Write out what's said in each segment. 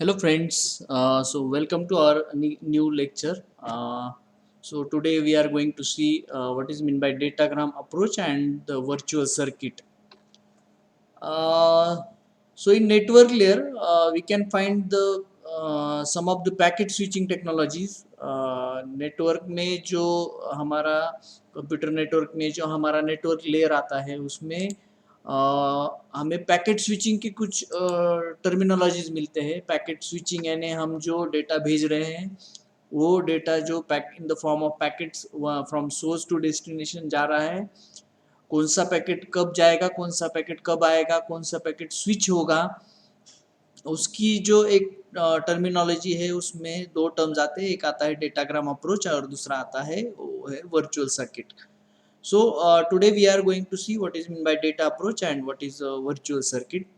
Hello friends, so welcome to our new lecture. So today we are going to see what is meant by datagram approach and the virtual circuit. Uh, so in network layer, we can find the some of the packet switching technologies. Network में जो हमारा computer network में जो हमारा network layer आता है उसमें हमें पैकेट स्विचिंग की कुछ टर्मिनोलॉजीज मिलते हैं. पैकेट स्विचिंग यानी हम जो डेटा भेज रहे हैं वो डेटा जो pack in the form of packets from source to destination जा रहा है. कौन सा पैकेट कब जाएगा, कौन सा पैकेट कब आएगा, कौन सा पैकेट स्विच होगा, उसकी जो एक टर्मिनोलॉजी है उसमें दो टर्म्स आते हैं. एक आता है डेटाग्राम अप्रोच और दूसरा आता है वो है virtual circuit. So today we are going to see what is meant by data approach and what is a virtual circuit.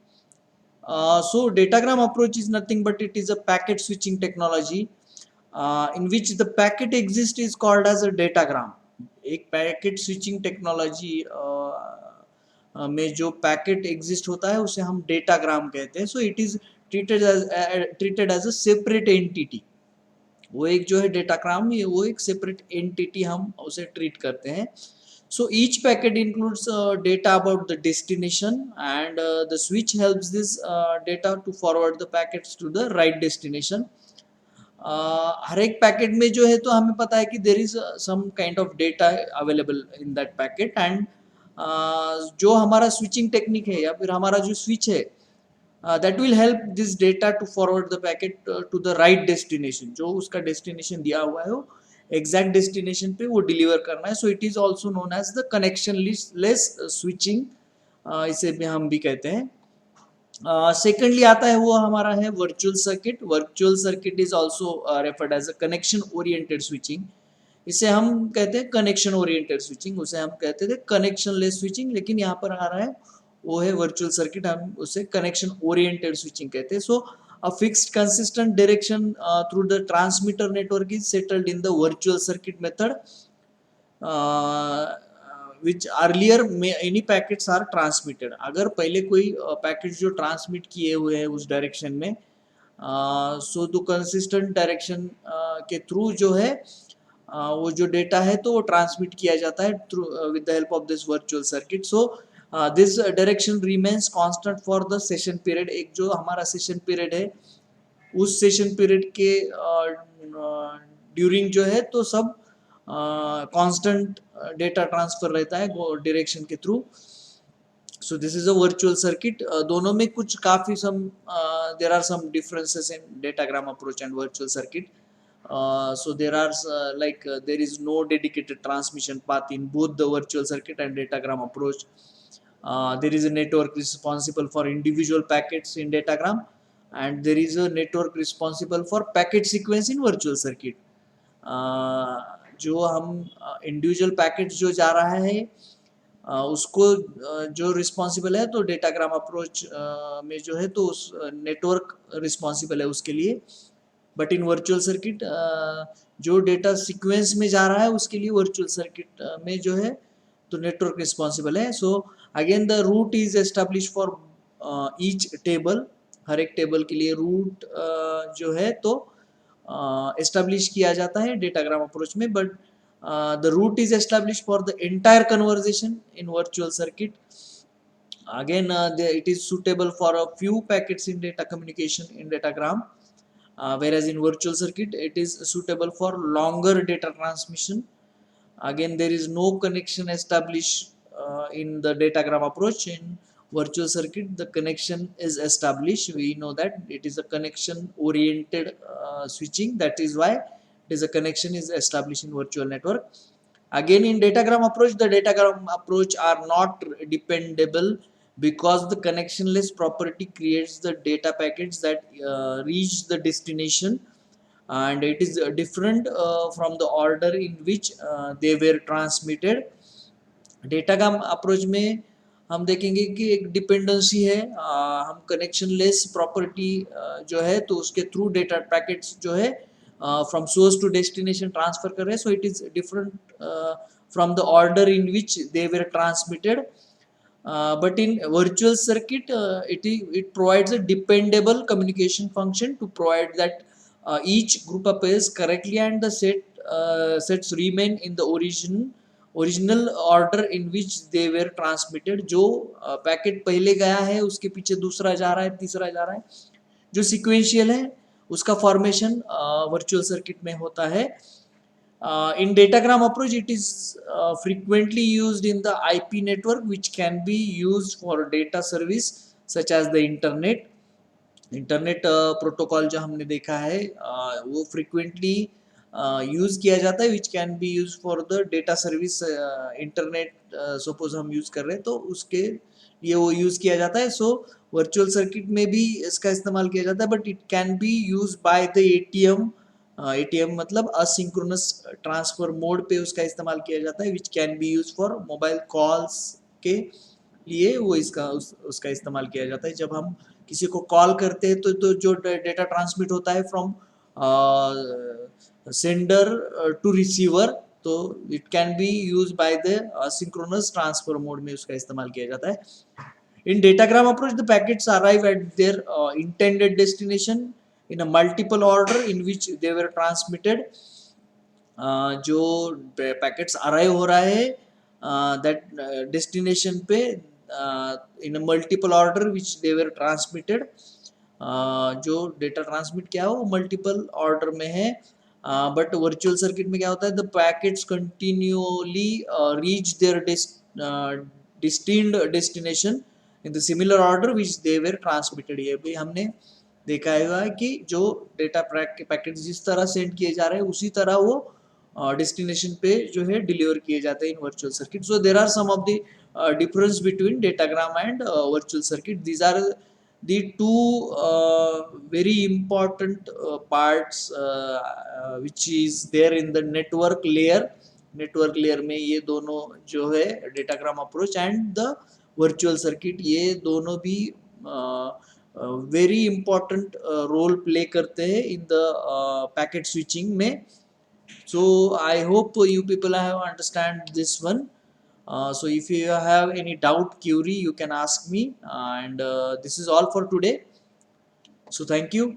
So datagram approach is nothing but it is a packet switching technology in which the packet exists is called as a datagram. एक packet switching technology में जो packet exist होता है उसे हम datagram कहते हैं. So it is treated as a separate entity. वो एक जो है डेटाग्राम वो एक सेपरेट एंटिटी हम उसे ट्रीट करते हैं. So each packet includes data about the destination and the switch helps this data to forward the packets to the right destination. हर एक पैकेट में जो है तो हमें पता है कि there is some kind of data available in that packet and जो हमारा स्विचिंग टेक्निक है या फिर हमारा जो स्विच है that will help this data to forward the packet to the right destination. जो उसका डेस्टिनेशन दिया हुआ है वो एग्जैक्ट डेस्टिनेशन पे वो डिलीवर करना है. So it is also known as the connection less switching, इसे भी हम भी कहते हैं. सेकेंडली आता है वो हमारा है virtual circuit. Virtual circuit is also referred as a connection oriented switching. इसे हम कहते हैं कनेक्शन ओरिएंटेड स्विचिंग, उसे हम कहते थे कनेक्शन लेस स्विचिंग, लेकिन यहाँ पर आ रहा है वो है वर्चुअल सर्किट, हम उसे कनेक्शन ओरिएंटेड स्विचिंग कहते हैं. सो a fixed consistent direction through the transmitter network is settled in the virtual circuit method, which earlier any packets are transmitted. अगर पहले कोई पैकेट जो ट्रांसमिट किए हुए हैं उस डायरेक्शन में, सो तो कंसिस्टेंट डायरेक्शन के थ्रू जो है वो जो डेटा है तो वो ट्रांसमिट किया जाता है through with the help of this virtual circuit. So this direction remains constant for the session period. एक जो हमारा सेशन पीरियड है उस सेशन पीरियड के ड्यूरिंग जो है तो सब कांस्टेंट डेटा ट्रांसफर रहता है डायरेक्शन के through. So this is a virtual circuit. दोनों में कुछ काफ़ी some there are some differences in datagram approach and virtual circuit. So there are there is no dedicated transmission path in both the virtual circuit and datagram approach. There is a network responsible for individual packets in datagram and there is a network responsible for packet sequence in virtual circuit. जो हम individual packet जो जा रहा है उसको जो responsible है तो डेटाग्राम अप्रोच में जो है तो उस नेटवर्क रिस्पॉन्सिबल है उसके लिए. बट इन वर्चुअल सर्किट जो डेटा सीक्वेंस में जा रहा है उसके लिए वर्चुअल सर्किट में जो है तो नेटवर्क रिस्पॉन्सिबल है. So again the route is establish for each table. हर एक टेबल के लिए रूट जो है तो एस्टेब्लिश किया जाता है डेटाग्राम अप्रोच में. But the root is established for the entire conversation in virtual circuit. Again it is suitable for a few packets in data communication in datagram, whereas in virtual circuit it is suitable for longer data transmission. Again there is no connection established in the datagram approach. In virtual circuit the connection is established. We know that it is a connection oriented switching, that is why it is a connection is established in virtual network. Again in datagram approach the datagram approach are not dependable because the connectionless property creates the data packets that reach the destination and it is different from the order in which they were transmitted. Datagram approach में हम देखेंगे कि एक dependency है. हम connection less property जो है तो उसके थ्रू डेटा पैकेट्स जो है from source to destination transfer कर रहे हैं. So it is different from the order in which they were transmitted. but in virtual circuit, it provides a dependable communication function to provide that each group appears correctly and the sets remain in the original order in which they were transmitted. जो packet पहले गया है उसके पीछे दूसरा जा रहा है, तीसरा जा रहा है, जो सिक्वेंशियल है उसका फॉर्मेशन वर्चुअल सर्किट में होता है. In datagram approach, it is frequently used in the IP network, which can be used for data service such as the internet protocol जो हमने देखा है वो फ्रिक्वेंटली यूज किया जाता है, which can be use for the data service. Internet suppose हम use कर रहे हैं तो उसके लिए वो यूज किया जाता है. सो वर्चुअल सर्किट में भी इसका इस्तेमाल किया जाता है, but it can be use by the ATM. ATM मतलब असिंक्रोनस ट्रांसफर मोड पे उसका इस्तेमाल किया जाता है, which can be use for mobile calls के लिए वो उसका इस्तेमाल किया जाता है. जब हम किसी को कॉल करते हैं तो जो डेटा ट्रांसमिट होता है फ्रॉम सेंडर टू रिसीवर, तो it can be use by the synchronous transfer mode में उसका इस्तेमाल किया जाता है. In datagram approach, the packets arrive at their intended destination in a multiple order in which they were transmitted. जो packets arrive हो रहा है दैट डेस्टिनेशन पे in a multiple order which they were transmitted. जो data transmit किया हो वो multiple order में है. बट वर्चुअल सर्किट में क्या होता है, the packets continuously reach their distinct destination in the similar order which they were transmitted. ये भी हमने देखा है कि जो डेटा पैकेट जिस तरह सेंड किए जा रहे हैं उसी तरह वो डेस्टिनेशन पे जो है डिलीवर किए जाते हैं in virtual circuit. So there are some of the difference between datagram and virtual circuit. These are the two very important parts which is there in the network layer. Network layer में ये दोनों जो है datagram approach and the virtual circuit, ये दोनों भी very important role play करते हैं इन द पैकेट स्विचिंग में. So I hope you people have understand this one. So if you have any doubt, query, you can ask me, and this is all for today. So thank you.